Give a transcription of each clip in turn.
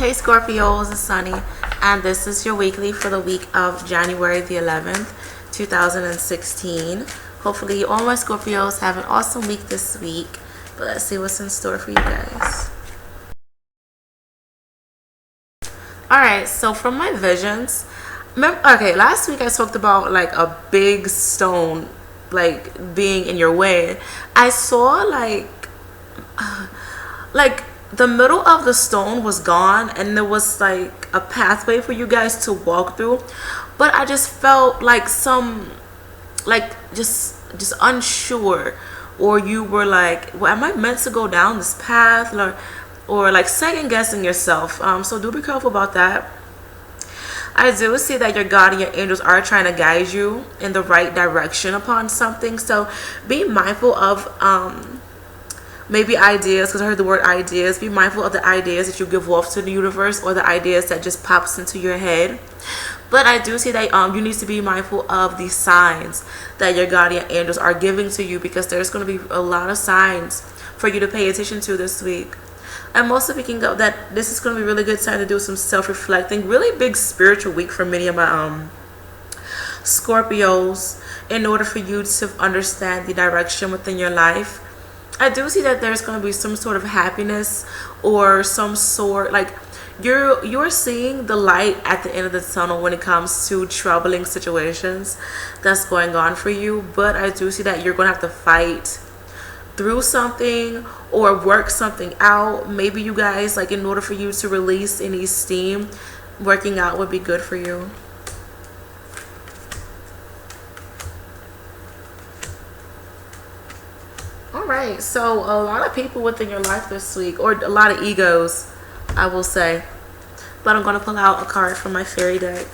Hey Scorpios, it's Sunny, and this is your weekly for the week of January the 11th, 2016. Hopefully all my Scorpios have an awesome week this week, but let's see what's in store for you guys. Alright, so from my visions, okay, last week I talked about like a big stone like being in your way. I saw like the middle of the stone was gone and there was like a pathway for you guys to walk through, but I just felt like just unsure, or you were like, well, am I meant to go down this path, or like second guessing yourself. So do be careful about that. I do see that your God and your angels are trying to guide you in the right direction upon something, so be mindful of maybe ideas, because I heard the word ideas. Be mindful of the ideas that you give off to the universe, or the ideas that just pops into your head. But I do see that you need to be mindful of the signs that your guardian angels are giving to you, because there's going to be a lot of signs for you to pay attention to this week. I'm also picking up that this is going to be a really good time to do some self-reflecting. Really big spiritual week for many of my Scorpios, in order for you to understand the direction within your life. I do see that there's going to be some sort of happiness, or some sort, like you're seeing the light at the end of the tunnel when it comes to troubling situations that's going on for you. But I do see that you're going to have to fight through something or work something out. Maybe you guys, like, in order for you to release any steam, working out would be good for you. Alright, so a lot of people within your life this week, or a lot of egos, I will say. But I'm going to pull out a card from my fairy deck.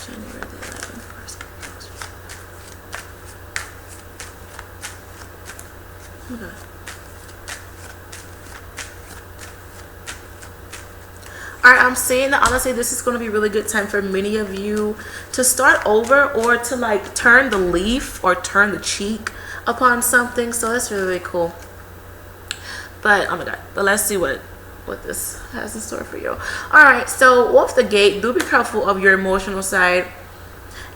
January the 11th. Okay. Alright, I'm saying that honestly this is going to be a really good time for many of you to start over, or to like turn the leaf or turn the cheek upon something. So that's really, really cool. But oh my god, but let's see what this has in store for you. All right, so off the gate, do be careful of your emotional side,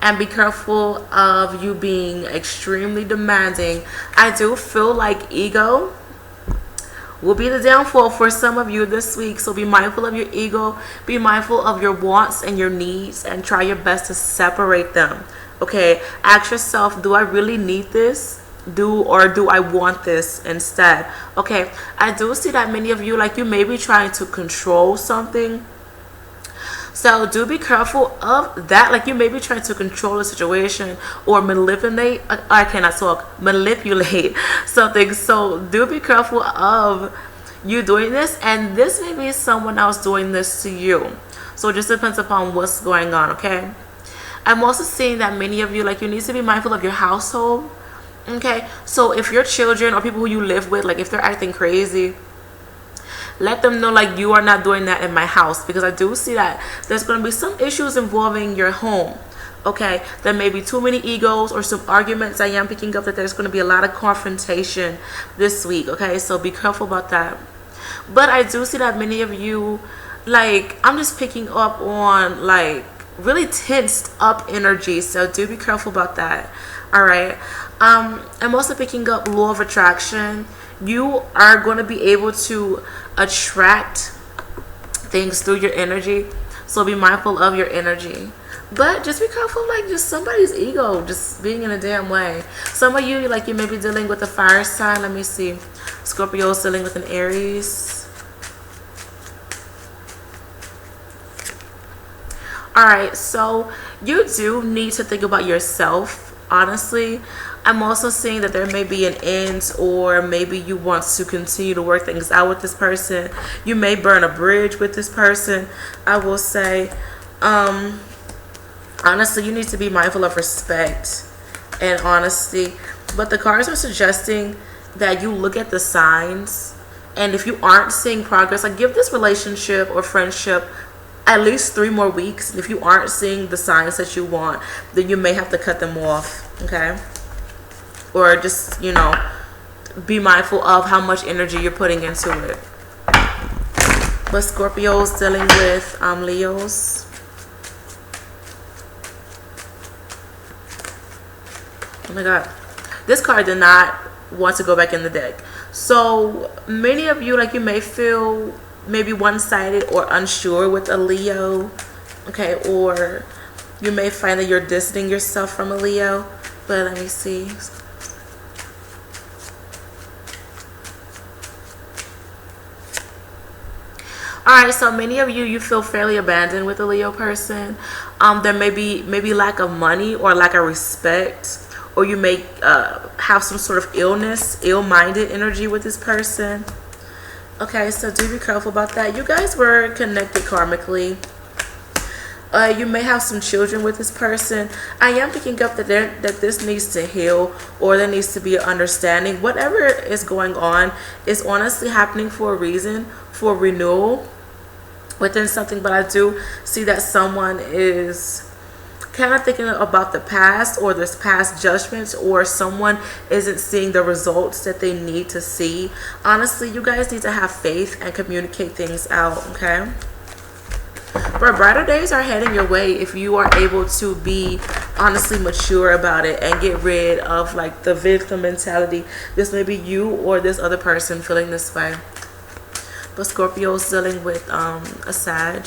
and be careful of you being extremely demanding. I do feel like ego will be the downfall for some of you this week, so be mindful of your ego, be mindful of your wants and your needs, and try your best to separate them. Okay, ask yourself, do I really need this? Do I want this instead? Okay, I do see that many of you, like, you may be trying to control something, so do be careful of that. Like, you may be trying to control a situation or manipulate, I cannot talk, manipulate something. So do be careful of you doing this, and this may be someone else doing this to you. So it just depends upon what's going on. Okay, I'm also seeing that many of you, like, you need to be mindful of your household. Okay, so if your children or people who you live with, like, if they're acting crazy, let them know, like, you are not doing that in my house, because I do see that there's going to be some issues involving your home. Okay, there may be too many egos or some arguments. I am picking up that there's going to be a lot of confrontation this week. Okay, so be careful about that. But I do see that many of you, like, I'm just picking up on like really tensed up energy, so do be careful about that. All right, I'm also picking up law of attraction. You are going to be able to attract things through your energy, so be mindful of your energy. But just be careful, like, just somebody's ego just being in a damn way. Some of you, like, you may be dealing with a fire sign. Let me see. Scorpio is dealing with an Aries. Alright, so you do need to think about yourself, honestly. I'm also seeing that there may be an end, or maybe you want to continue to work things out with this person. You may burn a bridge with this person, I will say. Honestly, you need to be mindful of respect and honesty. But the cards are suggesting that you look at the signs, and if you aren't seeing progress, like, give this relationship or friendship at least 3 more weeks. If you aren't seeing the signs that you want, then you may have to cut them off. Okay, or just, you know, be mindful of how much energy you're putting into it. But Scorpios dealing with Leos. Oh my god. This card did not want to go back in the deck. So many of you, like, you may feel maybe one-sided or unsure with a Leo. Okay, or you may find that you're distancing yourself from a Leo. But let me see. Alright, so many of you, you feel fairly abandoned with a Leo person. There may be maybe lack of money or lack of respect, or you may have some sort of illness, ill-minded energy with this person. Okay, so do be careful about that. You guys were connected karmically. You may have some children with this person. I am picking up that this needs to heal, or there needs to be an understanding. Whatever is going on is honestly happening for a reason, for renewal within something. But I do see that someone is kind of thinking about the past, or there's past judgments, or someone isn't seeing the results that they need to see. Honestly, you guys need to have faith and communicate things out, okay? But brighter days are heading your way if you are able to be honestly mature about it and get rid of like the victim mentality. This may be you or this other person feeling this way. But Scorpio's dealing with a Sag.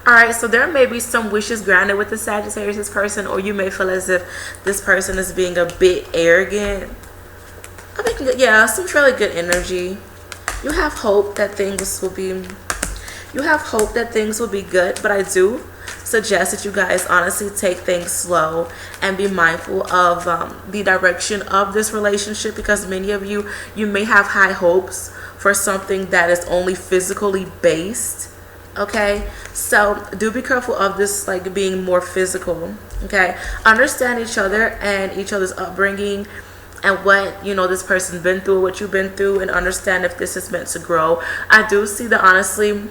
Alright, so there may be some wishes granted with the Sagittarius person, or you may feel as if this person is being a bit arrogant. I think, yeah, some fairly good energy. You have hope that things will be good, but I do suggest that you guys honestly take things slow and be mindful of the direction of this relationship, because many of you may have high hopes for something that is only physically based. Okay, so do be careful of this like being more physical. Okay, understand each other and each other's upbringing and what this person's been through, what you've been through, and understand if this is meant to grow. I do see that honestly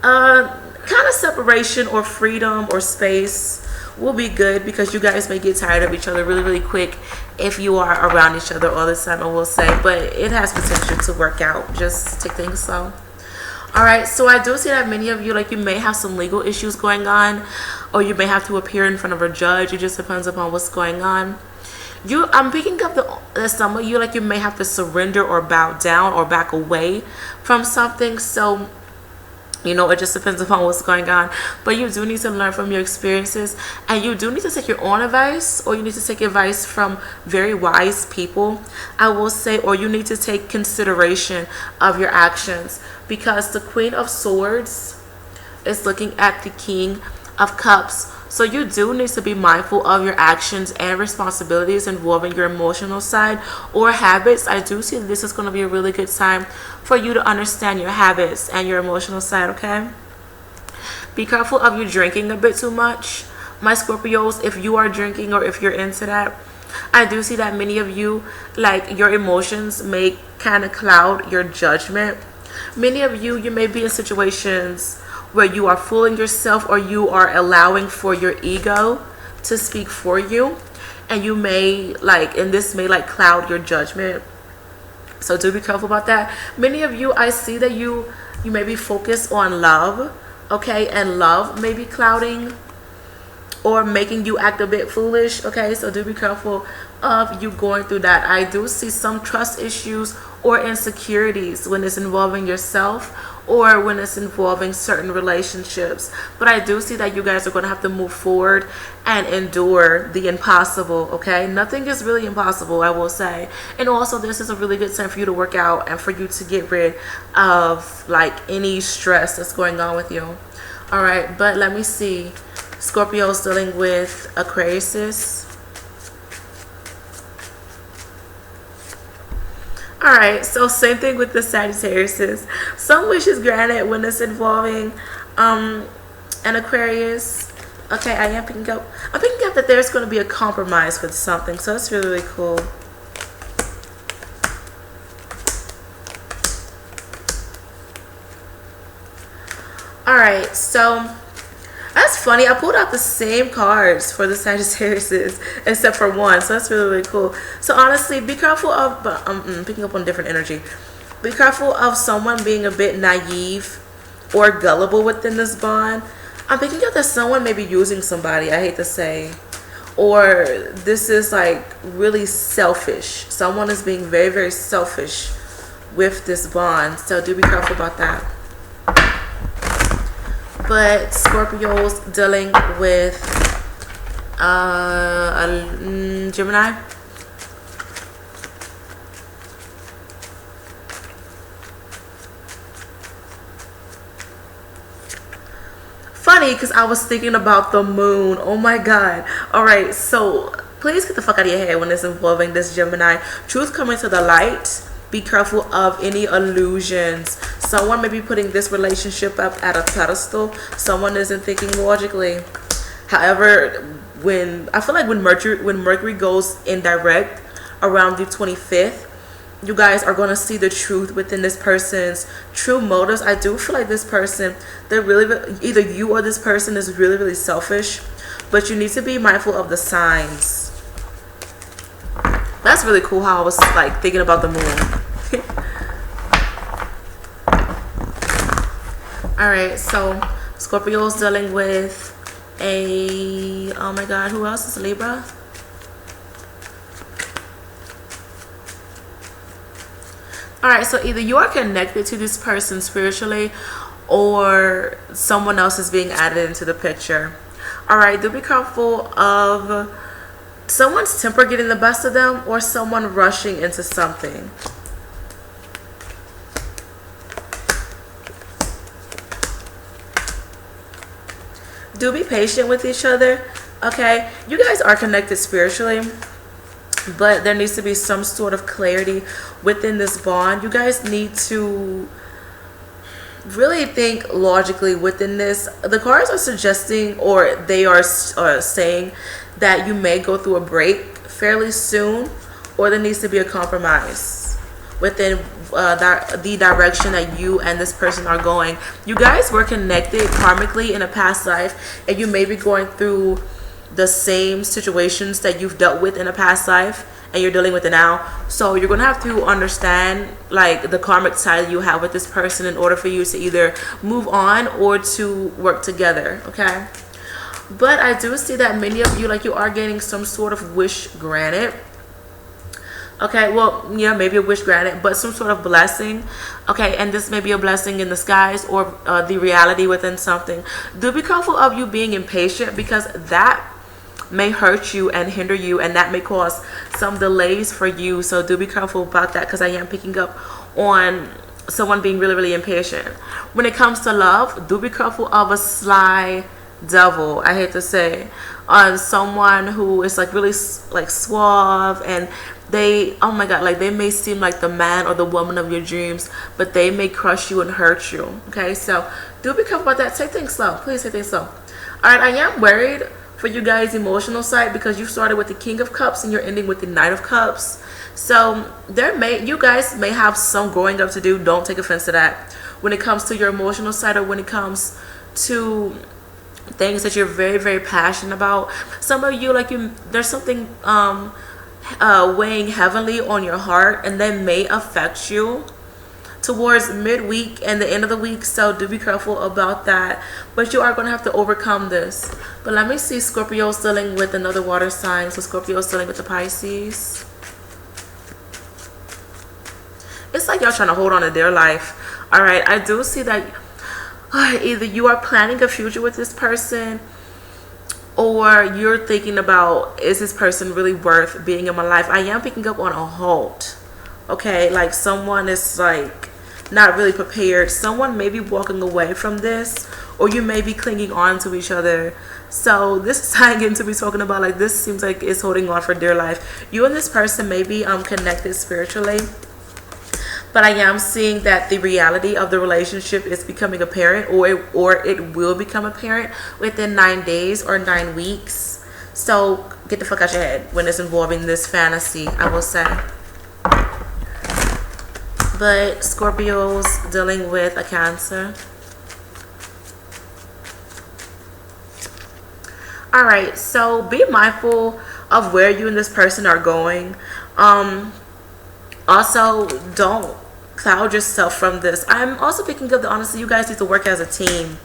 kind of separation or freedom or space will be good, because you guys may get tired of each other really quick if you are around each other all the time, I will say. But it has potential to work out. Just take things slow. Alright, so I do see that many of you, like, you may have some legal issues going on, or you may have to appear in front of a judge. It just depends upon what's going on. I'm picking up that some of you, like, you may have to surrender or bow down or back away from something. So it just depends upon what's going on. But you do need to learn from your experiences, and you do need to take your own advice, or you need to take advice from very wise people, I will say, or you need to take consideration of your actions, because the Queen of Swords is looking at the King of Cups. So you do need to be mindful of your actions and responsibilities involving your emotional side or habits. I do see that this is going to be a really good time for you to understand your habits and your emotional side, okay? Be careful of you drinking a bit too much, my Scorpios, if you are drinking or if you're into that. I do see that many of you, like, your emotions may kind of cloud your judgment. Many of you may be in situations where you are fooling yourself, or you are allowing for your ego to speak for you, and you may this may cloud your judgment. So do be careful about that. Many of you, I see that you may be focused on love, okay, and love may be clouding or making you act a bit foolish, okay? So do be careful of you going through that. I do see some trust issues or insecurities when it's involving yourself or when it's involving certain relationships. But I do see that you guys are going to have to move forward and endure the impossible, okay? Nothing is really impossible, I will say. And also, this is a really good time for you to work out and for you to get rid of any stress that's going on with you. All right, but let me see. Scorpio's dealing with Aquarius. Alright, so same thing with the Sagittarius. Some wishes granted when it's involving an Aquarius. Okay, I'm picking up that there's going to be a compromise with something, so that's really cool. Alright, so I That's funny. I pulled out the same cards for the Sagittariuses except for one. So that's really, really cool. So honestly, be careful of, I'm picking up on different energy. Be careful of someone being a bit naive or gullible within this bond. I'm picking up that someone may be using somebody, I hate to say. Or this is like really selfish. Someone is being very, very selfish with this bond. So do be careful about that. But Scorpios dealing with Gemini. Funny, because I was thinking about the moon. Oh my god. All right, so please get the fuck out of your head when it's involving this Gemini. Truth coming to the light. Be careful of any illusions. Someone may be putting this relationship up at a pedestal. Someone isn't thinking logically. However, I feel like when Mercury goes indirect around the 25th, you guys are going to see the truth within this person's true motives. I do feel like this person, they're really, either you or this person is really, really selfish, but you need to be mindful of the signs. That's really cool how I was like thinking about the moon. All right, so Scorpio's dealing with a, oh my god, who else is Libra? All right, so either you are connected to this person spiritually or someone else is being added into the picture. All right, do be careful of someone's temper getting the best of them or someone rushing into something. Do be patient with each other, okay? You guys are connected spiritually, but there needs to be some sort of clarity within this bond. You guys need to really think logically within this. The cards are suggesting, or they are saying that you may go through a break fairly soon, or there needs to be a compromise within the direction that you and this person are going. You guys were connected karmically in a past life, and you may be going through the same situations that you've dealt with in a past life and you're dealing with it now. So you're gonna have to understand like the karmic tie you have with this person in order for you to either move on or to work together, okay? But I do see that many of you, like, you are getting some sort of wish granted. Okay, well, yeah, maybe a wish granted, but some sort of blessing. Okay, and this may be a blessing in disguise or the reality within something. Do be careful of you being impatient, because that may hurt you and hinder you, and that may cause some delays for you. So do be careful about that, because I am picking up on someone being really, really impatient. When it comes to love, do be careful of a sly devil, I hate to say, on someone who is like really like suave, and they, oh my god, like they may seem like the man or the woman of your dreams, but they may crush you and hurt you. Okay, so do be careful about that. Take things slow, please. Take things slow. All right, I am worried for you guys' emotional side, because you started with the King of Cups and you're ending with the Knight of Cups. So you guys may have some growing up to do. Don't take offense to that when it comes to your emotional side, or when it comes to things that you're very, very passionate about. Some of you, like, there's something weighing heavily on your heart, and that may affect you towards midweek and the end of the week. So do be careful about that, but you are going to have to overcome this. But let me see, Scorpio's dealing with another water sign. So Scorpio's dealing with the Pisces. It's like y'all trying to hold on to their life. All right, I do see that either you are planning a future with this person, or you're thinking about, is this person really worth being in my life? I am picking up on a halt. Okay, like someone is like not really prepared. Someone may be walking away from this, or you may be clinging on to each other. So this is how I get to be talking about, like, this seems like it's holding on for dear life. You and this person may be connected spiritually, but I am seeing that the reality of the relationship is becoming apparent, or it will become apparent within 9 days or 9 weeks. So get the fuck out your head when it's involving this fantasy, I will say. But Scorpio's dealing with a Cancer. All right, so be mindful of where you and this person are going. Also, don't cloud yourself from this. I'm also picking up the honestly, you guys need to work as a team.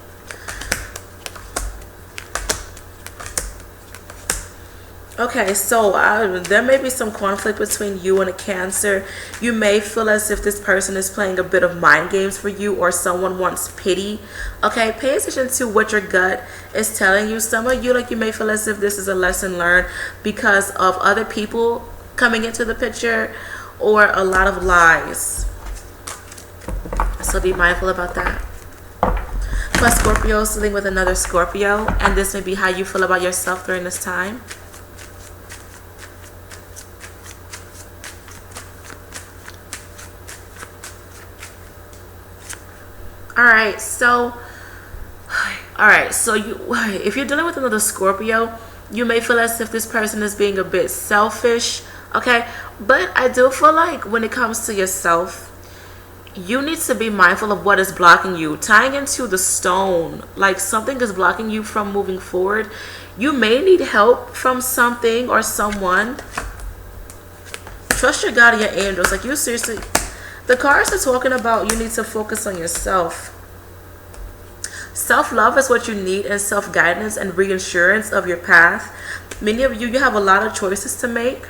Okay, so there may be some conflict between you and a Cancer. You may feel as if this person is playing a bit of mind games for you, or someone wants pity. Okay, pay attention to what your gut is telling you. Some of you, like, you may feel as if this is a lesson learned because of other people coming into the picture, or a lot of lies. So be mindful about that. For Scorpio, dealing with another Scorpio, and this may be how you feel about yourself during this time. All right, so you, if you're dealing with another Scorpio, you may feel as if this person is being a bit selfish, okay? But I do feel like when it comes to yourself, you need to be mindful of what is blocking you. Tying into the stone, like something is blocking you from moving forward. You may need help from something or someone. Trust your God and your angels. Like, you seriously, the cards are talking about you need to focus on yourself. Self-love is what you need, and self-guidance and reassurance of your path. Many of you, you have a lot of choices to make.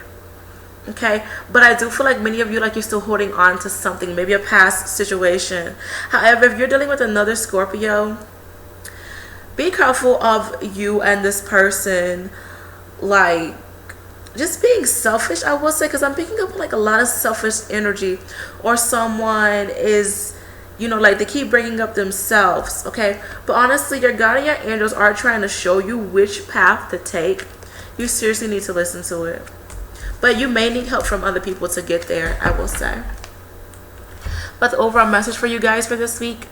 Okay, but I do feel like many of you, like, you're still holding on to something, maybe a past situation. However, if you're dealing with another Scorpio, be careful of you and this person, like, just being selfish, I will say, because I'm picking up like a lot of selfish energy, or someone is, you know, like, they keep bringing up themselves. Okay, but honestly, your God and your angels are trying to show you which path to take. You seriously need to listen to it, but you may need help from other people to get there, I will say. But the overall message for you guys for this week,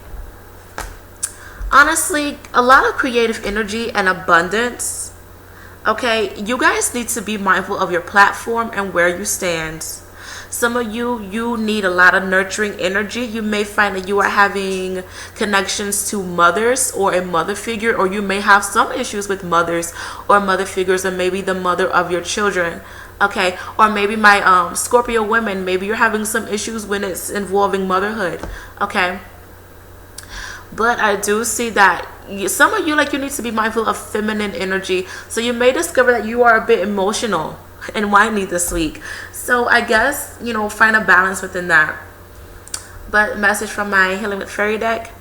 honestly, a lot of creative energy and abundance. Okay, you guys need to be mindful of your platform and where you stand. Some of you need a lot of nurturing energy. You may find that you are having connections to mothers or a mother figure, or you may have some issues with mothers or mother figures, or maybe the mother of your children. Okay, or maybe my Scorpio women, maybe you're having some issues when it's involving motherhood. Okay, but I do see that some of you, like, you need to be mindful of feminine energy. So you may discover that you are a bit emotional and whiny this week. So I guess, you know, find a balance within that. But message from my Healing with Fairy deck,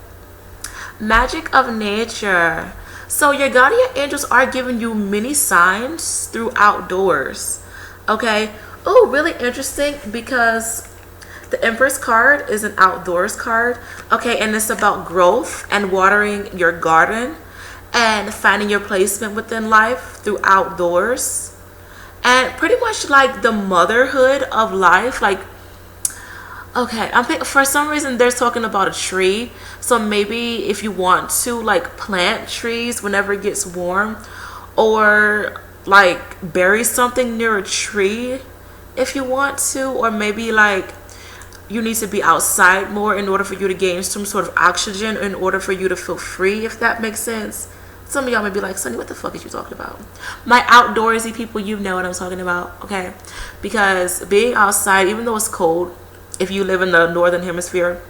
magic of nature. So your guardian angels are giving you many signs through outdoors. Okay, oh, really interesting, because the Empress card is an outdoors card. Okay, and it's about growth and watering your garden and finding your placement within life through outdoors, and pretty much like the motherhood of life. Like, okay, for some reason they're talking about a tree. So maybe if you want to, like, plant trees whenever it gets warm, or like bury something near a tree if you want to, or maybe like you need to be outside more in order for you to gain some sort of oxygen, in order for you to feel free, if that makes sense. Some of y'all may be like, Sunny, what the fuck is you talking about? My outdoorsy people, you know what I'm talking about, okay? Because being outside, even though it's cold, if you live in the northern hemisphere,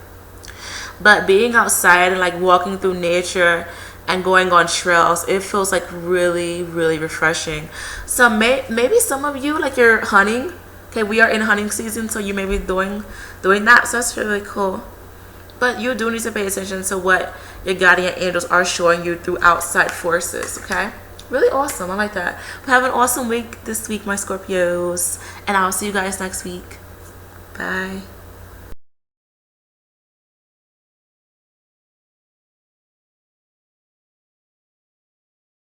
but being outside and like walking through nature and going on trails, it feels like really, really refreshing. So maybe some of you, like, you're hunting. Okay, we are in hunting season, so you may be doing that. So that's really cool. But you do need to pay attention to what your guardian angels are showing you through outside forces. Okay, really awesome. I like that. But have an awesome week this week, my Scorpios, and I'll see you guys next week. Bye.